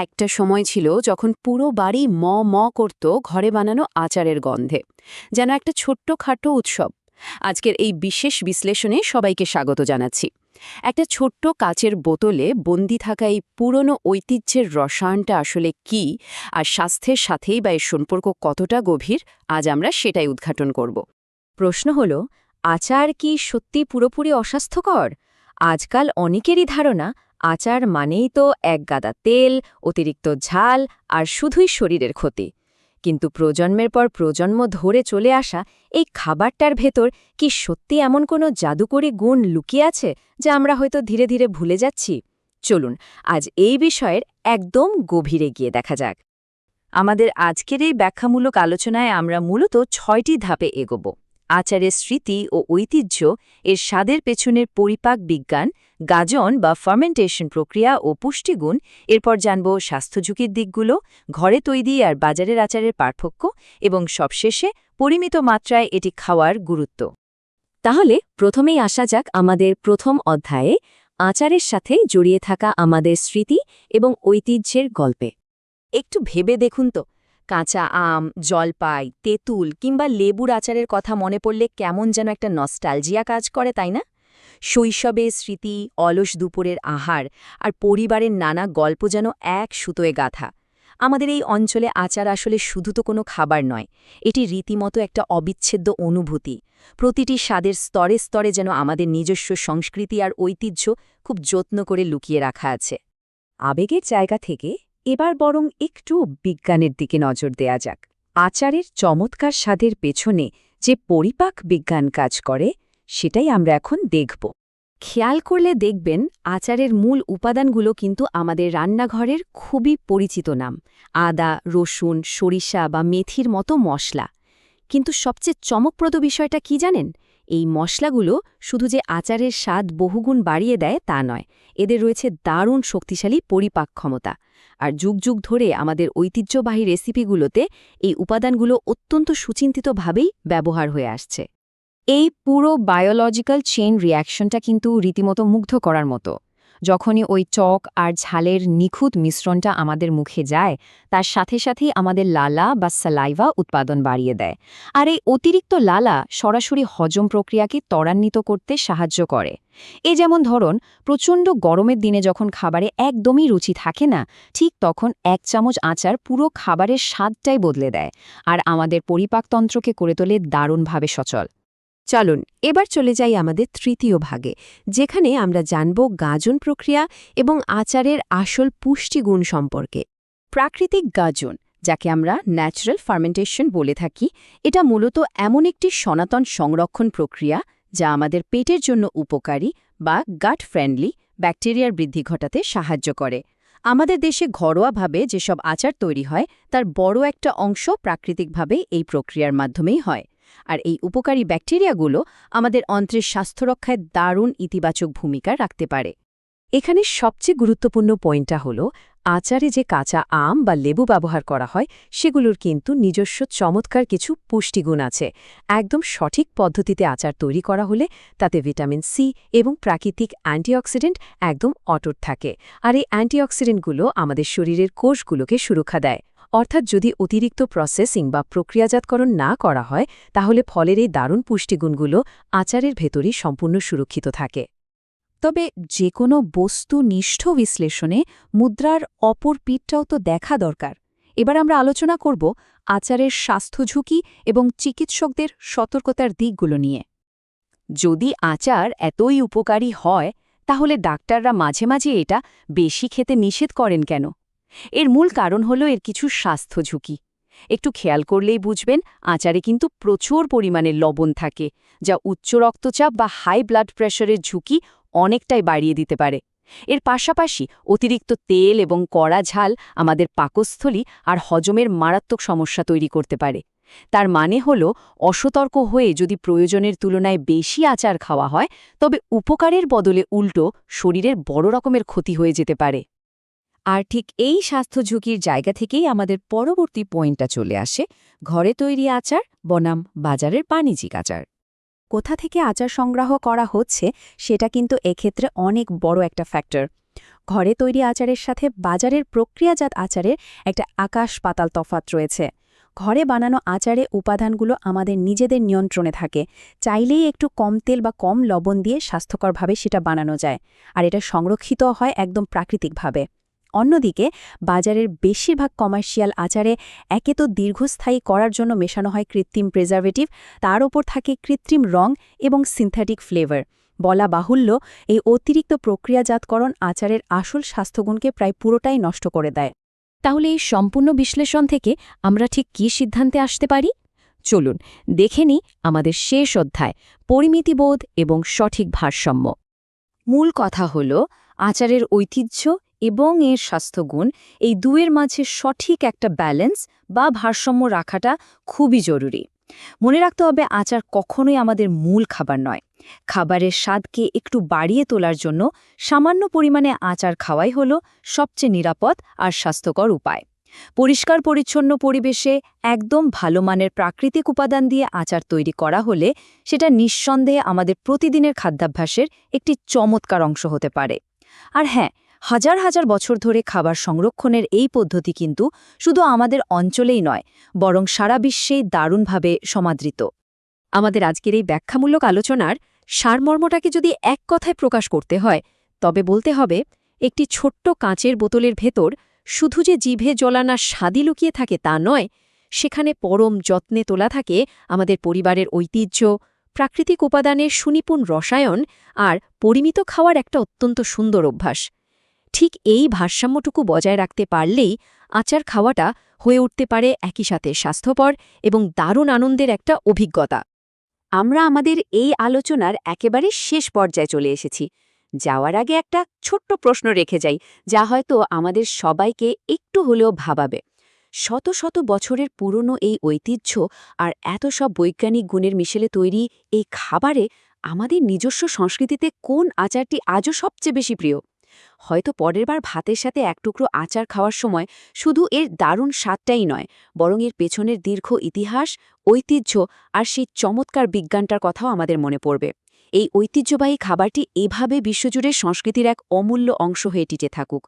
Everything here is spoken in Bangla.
একটা সময় ছিল যখন পুরো বাড়ি ম ম করত ঘরে বানানো আচারের গন্ধে, যেন একটা ছোট্টখাটো উৎসব। আজকের এই বিশেষ বিশ্লেষণে সবাইকে স্বাগত জানাচ্ছি। একটা ছোট্ট কাচের বোতলে বন্দি থাকা এই পুরনো ঐতিহ্যের রসায়নটা আসলে কি, আর স্বাস্থ্যের সাথেই বা এর সম্পর্ক কতটা গভীর, আজ আমরা সেটাই উদ্ঘাটন করব। প্রশ্ন হল, আচার কি সত্যি পুরোপুরি অস্বাস্থ্যকর? আজকাল অনেকেরই ধারণা আচার মানেই তো একগাদা তেল, অতিরিক্ত ঝাল আর শুধুই শরীরের ক্ষতি। কিন্তু প্রজন্মের পর প্রজন্ম ধরে চলে আসা এই খাবারটার ভেতর কি সত্যি এমন কোনো জাদুকরী গুণ লুকিয়ে আছে যা আমরা হয়তো ধীরে ধীরে ভুলে যাচ্ছি? চলুন আজ এই বিষয়ের একদম গভীরে গিয়ে দেখা যাক। আমাদের আজকের এই ব্যাখ্যামূলক আলোচনায় আমরা মূলত 6টি ধাপে এগোব। আচারের স্মৃতি ও ঐতিহ্য, এর স্বাদের পেছনের পরিপাক বিজ্ঞান, গাজন বা ফার্মেন্টেশন প্রক্রিয়া ও পুষ্টিগুণ, এরপর জানব স্বাস্থ্যঝুঁকির দিকগুলো, ঘরে তৈরি আর বাজারের আচারের পার্থক্য, এবং সবশেষে পরিমিত মাত্রায় এটি খাওয়ার গুরুত্ব। তাহলে প্রথমেই আসা যাক আমাদের প্রথম অধ্যায়ে, আচারের সাথে জড়িয়ে থাকা আমাদের স্মৃতি এবং ঐতিহ্যের গল্পে। একটু ভেবে দেখুন তো, কাঁচা আম, জলপাই, তেঁতুল কিংবা লেবুর আচারের কথা মনে পড়লে কেমন যেন একটা নস্টালজিয়া কাজ করে, তাই না? শৈশবের স্মৃতি, অলস দুপুরের আহার আর পরিবারের নানা গল্প যেন এক সুতোয় গাঁথা। আমাদের এই অঞ্চলে আচার আসলে শুধু তো কোনো খাবার নয়, এটি রীতিমতো একটা অবিচ্ছেদ্য অনুভূতি। প্রতিটি স্বাদের স্তরে স্তরে যেন আমাদের নিজস্ব সংস্কৃতি আর ঐতিহ্য খুব যত্ন করে লুকিয়ে রাখা আছে। আবেগের জায়গা থেকে এবার বরং একটু বিজ্ঞানের দিকে নজর দেয়া যাক। আচারের চমৎকার স্বাদের পেছনে যে পরিপাক বিজ্ঞান কাজ করে, সেটাই আমরা এখন দেখব। খেয়াল করলে দেখবেন আচারের মূল উপাদানগুলো কিন্তু আমাদের রান্নাঘরের খুবই পরিচিত নাম: আদা, রসুন, সরিষা বা মেথির মতো মশলা। কিন্তু সবচেয়ে চমকপ্রদ বিষয়টা কি জানেন? এই মশলাগুলো শুধু যে আচারের স্বাদ বহুগুণ বাড়িয়ে দেয় তা নয়, এদের রয়েছে দারুণ শক্তিশালী পরিপাক ক্ষমতা। আর যুগ যুগ ধরে আমাদের ঐতিহ্যবাহী রেসিপিগুলোতে এই উপাদানগুলো অত্যন্ত সুচিন্তিতভাবেই ব্যবহার হয়ে আসছে। এই পুরো বায়োলজিক্যাল চেইন রিঅ্যাকশনটা কিন্তু রীতিমতো মুগ্ধ করার মতো। যখনই ওই টক আর ঝালের নিখুঁত মিশ্রণটা আমাদের মুখে যায়, তার সাথে সাথেই আমাদের লালা বা সালাইভা উৎপাদন বাড়িয়ে দেয়। আর এই অতিরিক্ত লালা সরাসরি হজম প্রক্রিয়াকে ত্বরান্বিত করতে সাহায্য করে। যেমন ধরুন, প্রচণ্ড গরমের দিনে যখন খাবারে একদমই রুচি থাকে না, ঠিক তখন 1 চামচ আচার পুরো খাবারের স্বাদটাই বদলে দেয় আর আমাদের পরিপাকতন্ত্রকে করে তোলে দারুণভাবে সচল। চলুন এবার চলে যাই আমাদের তৃতীয় ভাগে, যেখানে আমরা জানব গাজন প্রক্রিয়া এবং আচারের আসল পুষ্টিগুণ সম্পর্কে। প্রাকৃতিক গাজন, যাকে আমরা ন্যাচারাল ফার্মেন্টেশন বলে থাকি, এটা মূলত এমন একটি সনাতন সংরক্ষণ প্রক্রিয়া যা আমাদের পেটের জন্য উপকারী বা গাট ফ্রেন্ডলি ব্যাকটেরিয়ার বৃদ্ধি ঘটাতে সাহায্য করে। আমাদের দেশে ঘরোয়াভাবে যেসব আচার তৈরি হয়, তার বড় একটা অংশ প্রাকৃতিকভাবে এই প্রক্রিয়ার মাধ্যমেই হয়। আর এই উপকারী ব্যাকটেরিয়াগুলো আমাদের অন্ত্রের স্বাস্থ্য রক্ষায় দারুণ ইতিবাচক ভূমিকা রাখতে পারে। এখানে সবচেয়ে গুরুত্বপূর্ণ পয়েন্টটা হলো, আচারে যে কাঁচা আম বা লেবু ব্যবহার করা হয়, সেগুলোর কিন্তু নিজস্ব চমৎকার কিছু পুষ্টিগুণ আছে। একদম সঠিক পদ্ধতিতে আচার তৈরি করা হলে তাতে ভিটামিন সি এবং প্রাকৃতিক অ্যান্টিঅক্সিডেন্ট একদম অটুট থাকে। আর এই অ্যান্টিঅক্সিডেন্টগুলো আমাদের শরীরের কোষগুলোকে সুরক্ষা দেয়। অর্থাৎ যদি অতিরিক্ত প্রসেসিং বা প্রক্রিয়াজাতকরণ না করা হয়, তাহলে ফলের এই দারুণ পুষ্টিগুণগুলো আচারের ভেতরই সম্পূর্ণ সুরক্ষিত থাকে। তবে যে কোনো বস্তুনিষ্ঠ বিশ্লেষণে মুদ্রার অপর পিঠটাও তো দেখা দরকার। এবার আমরা আলোচনা করব আচারের স্বাস্থ্যঝুঁকি এবং চিকিৎসকদের সতর্কতার দিকগুলো নিয়ে। যদি আচার এতই উপকারী হয়, তাহলে ডাক্তাররা মাঝে মাঝে এটা বেশি খেতে নিষেধ করেন কেন? এর মূল কারণ হলো এর কিছু স্বাস্থ্য ঝুঁকি। একটু খেয়াল করলেই বুঝবেন, আচারে কিন্তু প্রচুর পরিমাণে লবণ থাকে, যা উচ্চ রক্তচাপ বা হাই ব্লাড প্রেশারের ঝুঁকি অনেকটাই বাড়িয়ে দিতে পারে। এর পাশাপাশি অতিরিক্ত তেল এবং কড়া ঝাল আমাদের পাকস্থলী আর হজমের মারাত্মক সমস্যা তৈরি করতে পারে। তার মানে হলো, অসতর্ক হয়ে যদি প্রয়োজনের তুলনায় বেশি আচার খাওয়া হয়, তবে উপকারের বদলে উল্টো শরীরের বড় রকমের ক্ষতি হয়ে যেতে পারে। আর ঠিক এই স্বাস্থ্য ঝুঁকির জায়গা থেকেই আমাদের পরবর্তী পয়েন্টটা চলে আসে, ঘরে তৈরি আচার বনাম বাজারের বাণিজ্যিক আচার। কোথা থেকে আচার সংগ্রহ করা হচ্ছে, সেটা কিন্তু এক্ষেত্রে অনেক বড় একটা ফ্যাক্টর। ঘরে তৈরি আচারের সাথে বাজারের প্রক্রিয়াজাত আচারের একটা আকাশ পাতাল তফাৎ রয়েছে। ঘরে বানানো আচারে উপাদানগুলো আমাদের নিজেদের নিয়ন্ত্রণে থাকে। চাইলেই একটু কম তেল বা কম লবণ দিয়ে স্বাস্থ্যকরভাবে সেটা বানানো যায়, আর এটা সংরক্ষিত হয় একদম প্রাকৃতিকভাবে। অন্যদিকে বাজারের বেশিরভাগ কমার্শিয়াল আচারে একে তো দীর্ঘস্থায়ী করার জন্য মেশানো হয় কৃত্রিম প্রিজারভেটিভ, তার ওপর থাকে কৃত্রিম রং এবং সিনথেটিক ফ্লেভার। বলা বাহুল্য, এই অতিরিক্ত প্রক্রিয়াজাতকরণ আচারের আসল স্বাস্থ্যগুণকে প্রায় পুরোটাই নষ্ট করে দেয়। তাহলে এই সম্পূর্ণ বিশ্লেষণ থেকে আমরা ঠিক কী সিদ্ধান্তে আসতে পারি? চলুন দেখে নিই আমাদের শেষ অধ্যায়, পরিমিতিবোধ এবং সঠিক ভারসাম্য। মূল কথা হল আচারের ঐতিহ্য এবং এর স্বাস্থ্যগুণ, এই দুয়ের মাঝে সঠিক একটা ব্যালেন্স বা ভারসাম্য রাখাটা খুবই জরুরি। মনে রাখতে হবে, আচার কখনোই আমাদের মূল খাবার নয়। খাবারের স্বাদকে একটু বাড়িয়ে তোলার জন্য সামান্য পরিমাণে আচার খাওয়াই হল সবচেয়ে নিরাপদ আর স্বাস্থ্যকর উপায়। পরিষ্কার পরিচ্ছন্ন পরিবেশে একদম ভালো মানের প্রাকৃতিক উপাদান দিয়ে আচার তৈরি করা হলে সেটা নিঃসন্দেহে আমাদের প্রতিদিনের খাদ্যাভ্যাসের একটি চমৎকার অংশ হতে পারে। আর হ্যাঁ, হাজার হাজার বছর ধরে খাবার সংরক্ষণের এই পদ্ধতি কিন্তু শুধু আমাদের অঞ্চলেই নয়, বরং সারা বিশ্বেই দারুণভাবে সমাদৃত। আমাদের আজকের এই ব্যাখ্যামূলক আলোচনার সারমর্মটাকে যদি এক কথায় প্রকাশ করতে হয়, তবে বলতে হবে, একটি ছোট্ট কাঁচের বোতলের ভেতর শুধু যে জিভে জ্বলানা স্বাদই লুকিয়ে থাকে তা নয়, সেখানে পরম যত্নে তোলা থাকে আমাদের পরিবারের ঐতিহ্য, প্রাকৃতিক উপাদানের সুনিপুণ রসায়ন আর পরিমিত খাওয়ার একটা অত্যন্ত সুন্দর অভ্যাস। ঠিক এই ভারসাম্যটুকু বজায় রাখতে পারলেই আচার খাওয়াটা হয়ে উঠতে পারে একই সাথে স্বাস্থ্যকর এবং দারুণ আনন্দের একটা অভিজ্ঞতা। আমরা আমাদের এই আলোচনার একেবারে শেষ পর্যায়ে চলে এসেছি। যাওয়ার আগে একটা ছোট্ট প্রশ্ন রেখে যাই, যা হয়তো আমাদের সবাইকে একটু হলেও ভাবাবে। শত শত বছরের পুরনো এই ঐতিহ্য আর এত সব বৈজ্ঞানিক গুণের মিশেলে তৈরি এই খাবারে আমাদের নিজস্ব সংস্কৃতিতে কোন আচারটি আজও সবচেয়ে বেশি প্রিয়? হয়তো পরের বার ভাতের সাথে এক টুকরো আচার খাওয়ার সময় শুধু এর দারুণ স্বাদটাই নয়, বরং এর পেছনের দীর্ঘ ইতিহাস, ঐতিহ্য আর সেই চমৎকার বিজ্ঞানটার কথাও আমাদের মনে পড়বে। এই ঐতিহ্যবাহী খাবারটি এভাবে বিশ্বজুড়ে সংস্কৃতির এক অমূল্য অংশ হয়ে টিকে থাকুক।